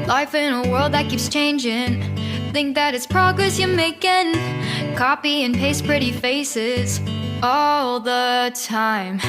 Life in a world that keeps changing. Think that it's progress you're making. Copy and paste pretty faces all the time.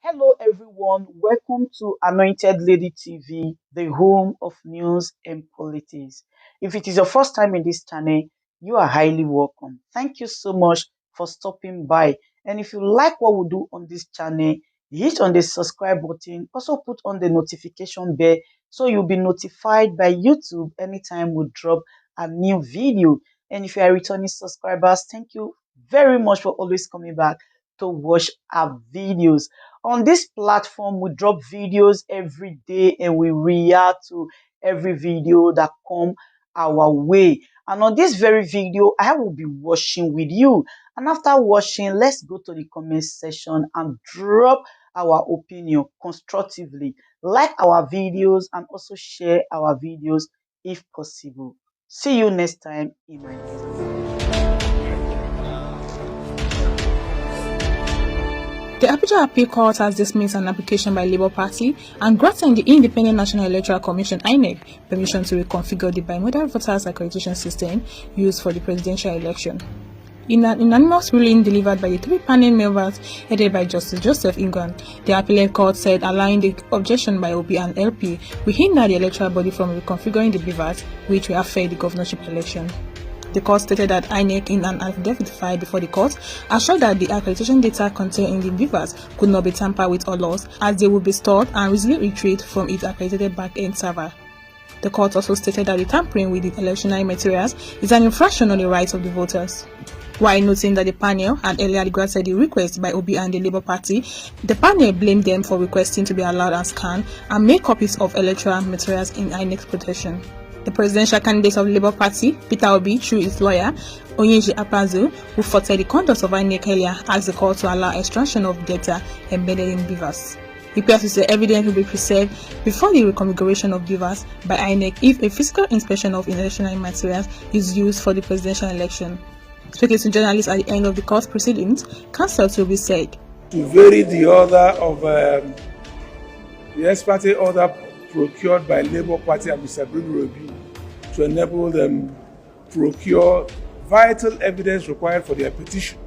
Hello, everyone. Welcome to Anointed Lady TV, the home of news and politics. If it is your first time in this channel, you are highly welcome. Thank you so much for stopping by. And if you like what we do on this channel, hit on the subscribe button. Also put on the notification bell so you'll be notified by YouTube anytime we drop a new video. And if you are returning subscribers, thank you very much for always coming back to watch our videos. On this platform, we drop videos every day and we react to every video that come our way. And on this very video, I will be watching with you. And after watching, let's go to the comment section and drop our opinion constructively. Like our videos and also share our videos if possible. See you next time in my next video. The Abuja Appeal Court has dismissed an application by Labour Party and granted the Independent National Electoral Commission (INEC) permission to reconfigure the bimodal voters accreditation system used for the presidential election. In an unanimous ruling delivered by the three panel members headed by Justice Joseph Ingwan, the Appellate Court said allowing the objection by OB and LP will hinder the electoral body from reconfiguring the BVAS, which will affect the governorship election. The court stated that INEC, in an affidavit filed before the court, assured that the accreditation data contained in the BVAS could not be tampered with or lost, as they would be stored and easily retrieved from its accredited back-end server. The court also stated that the tampering with the electoral materials is an infraction on the rights of the voters. While noting that the panel had earlier granted the request by OB and the Labour Party, the panel blamed them for requesting to be allowed and scan and make copies of electoral materials in INEC's possession. The presidential candidate of the Labour Party, Peter Obi, through his lawyer, Onyeji Apazu, who faulted the conduct of INEC earlier, asked the court to allow extraction of data embedded in BVAS. He appears to say evidence will be preserved before the reconfiguration of BVAS by INEC if a physical inspection of electoral materials is used for the presidential election. Speaking to journalists at the end of the court proceedings, counsel to be said, to vary the order of the ex parte order procured by Labour Party and Mr. Obi to enable them procure vital evidence required for their petition.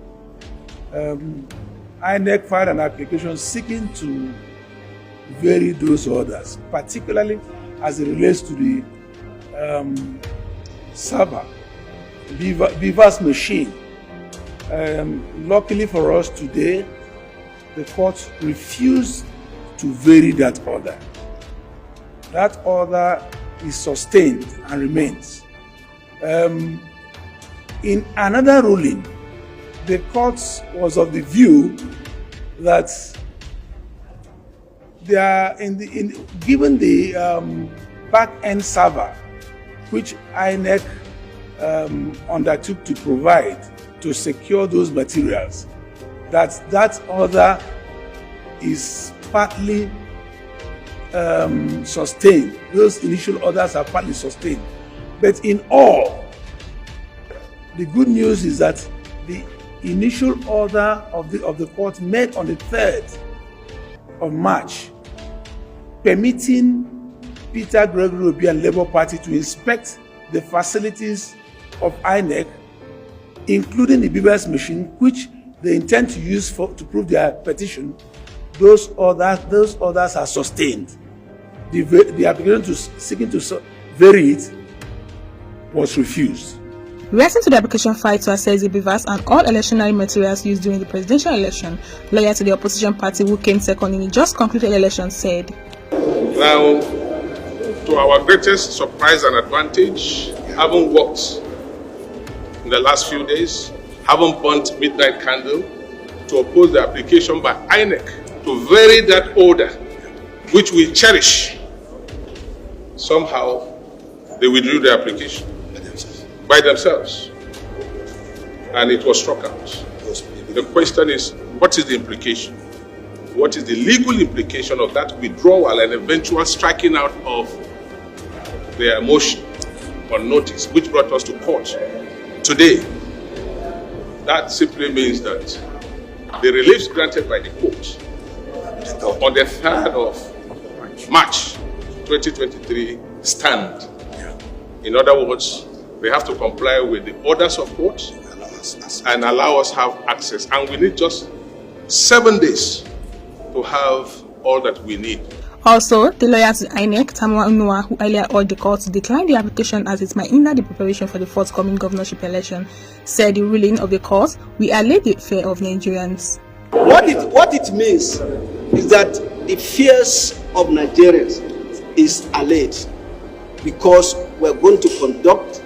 INEC filed an application seeking to vary those orders, particularly as it relates to the server, BVAS machine. Luckily for us today, the court refused to vary that order. That order is sustained and remains. In another ruling, the court was of the view that they are given the back-end server, which INEC undertook to provide to secure those materials, that order is partly sustained. Those initial orders are partly sustained. But in all, the good news is that the initial order of the court made on the 3rd of March, permitting Peter Gregory Obi and Labour Party to inspect the facilities of INEC, including the BVAS machine, which they intend to use to prove their petition. Those orders are sustained. The application seeking to vary it was refused. Reacting to the application filed to assess the BVAS and all electoral materials used during the presidential election, lawyer to the opposition party who came second in the just concluded election said, "Now, to our greatest surprise and advantage, having worked in the last few days, haven't burnt midnight candle to oppose the application by INEC to vary that order, which we cherish. Somehow, they withdrew the application by themselves, and it was struck out. The question is, what is the implication? What is the legal implication of that withdrawal and eventual striking out of their motion on notice, which brought us to court today? That simply means that the reliefs granted by the court on the 3rd of March 2023 stand. In other words, they have to comply with the orders of court and allow us have access. And we need just 7 days to have all that we need. Also, the lawyer to INEC, Tamwa Unua, who earlier urged the court to decline the application as it might hinder the preparation for the forthcoming governorship election, said the ruling of the court will allay the fear of Nigerians. What it means is that the fears of Nigerians is allayed because we're going to conduct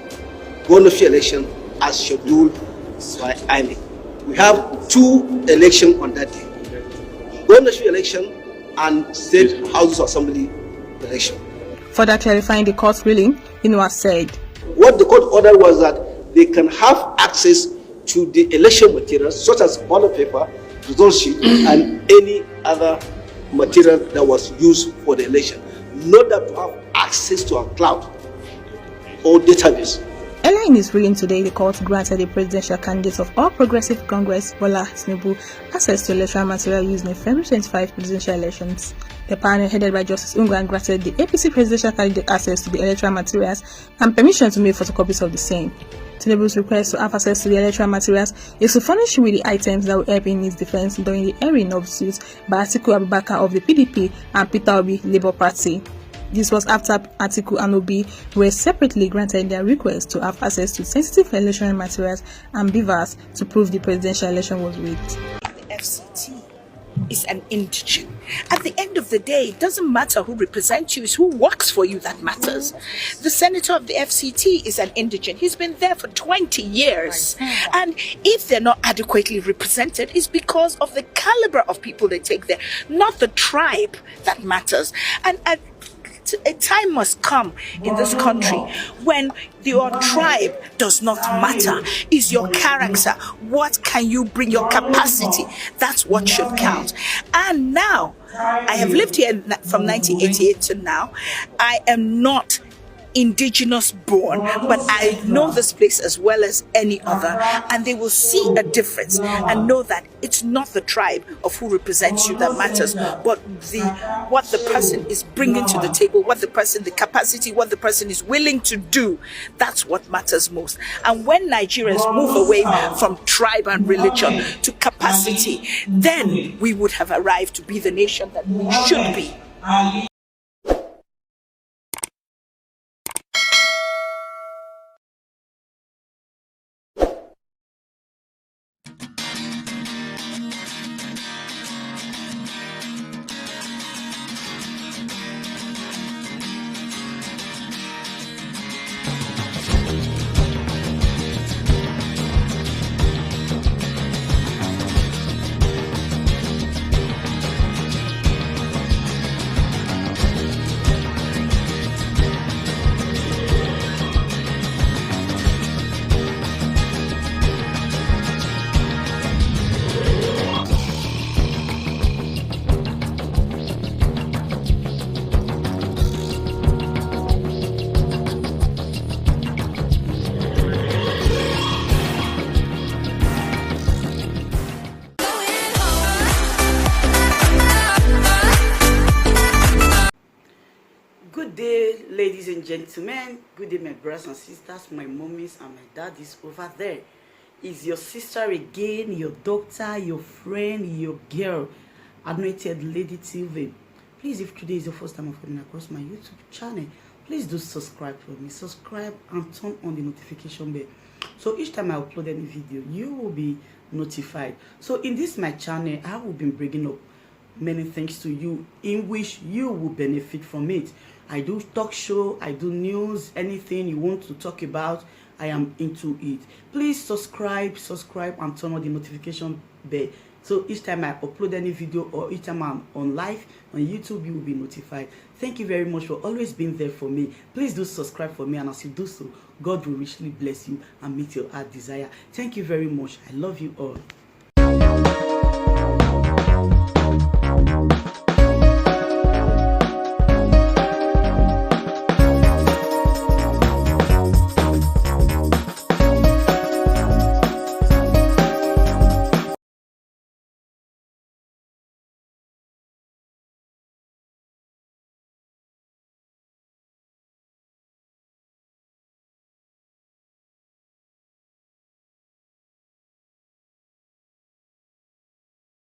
governorship election as scheduled by INEC. We have 2 elections on that day: governorship election and state houses assembly election. Further clarifying the court's ruling, Inua said, what the court ordered was that they can have access to the election materials such as ballot paper, result sheet, and any other material that was used for the election, not that to have access to a cloud or database. Earlier in his ruling today, the court granted the presidential candidates of All Progressive Congress, Bola Tinubu, access to electoral material used in the February 25 presidential elections. The panel, headed by Justice Ungwan, granted the APC presidential candidate access to the electoral materials and permission to make photocopies of the same. Tinubu's request to have access to the electoral materials is to furnish him with the items that will help in his defense during the airing of suits by Atiku Abubakar of the PDP and Peter Obi, Labour Party. This was after Atiku and Obi were separately granted their request to have access to sensitive electoral materials and beavers to prove the presidential election was rigged. The FCT is an indigent. At the end of the day, it doesn't matter who represents you, it's who works for you that matters. The senator of the FCT is an indigent. He's been there for 20 years. And if they're not adequately represented, it's because of the caliber of people they take there, not the tribe that matters. And a time must come in this country when your tribe does not matter. Is your character, what can you bring, your capacity, that's what should count. And now, I have lived here from 1988 to now. I am not indigenous born, but I know this place as well as any other, and they will see a difference and know that it's not the tribe of who represents you that matters, but what the person is bringing to the table, the capacity, what the person is willing to do. That's what matters most. And when Nigerians move away from tribe and religion to capacity, then we would have arrived to be the nation that we should be. Good day, ladies and gentlemen. Good day, my brothers and sisters, my mummies and my daddies over there. Is your sister again, your doctor, your friend, your girl, Anointed Lady TV. Please, if today is your first time of coming across my YouTube channel, please do subscribe for me. Subscribe and turn on the notification bell. So each time I upload any video, you will be notified. So in this my channel, I will be bringing up many things to you in which you will benefit from it. I do talk show, I do news, anything you want to talk about, I am into it. Please subscribe and turn on the notification bell. So each time I upload any video or each time I'm on live on YouTube, you will be notified. Thank you very much for always being there for me. Please do subscribe for me, and as you do so, God will richly bless you and meet your heart desire. Thank you very much. I love you all.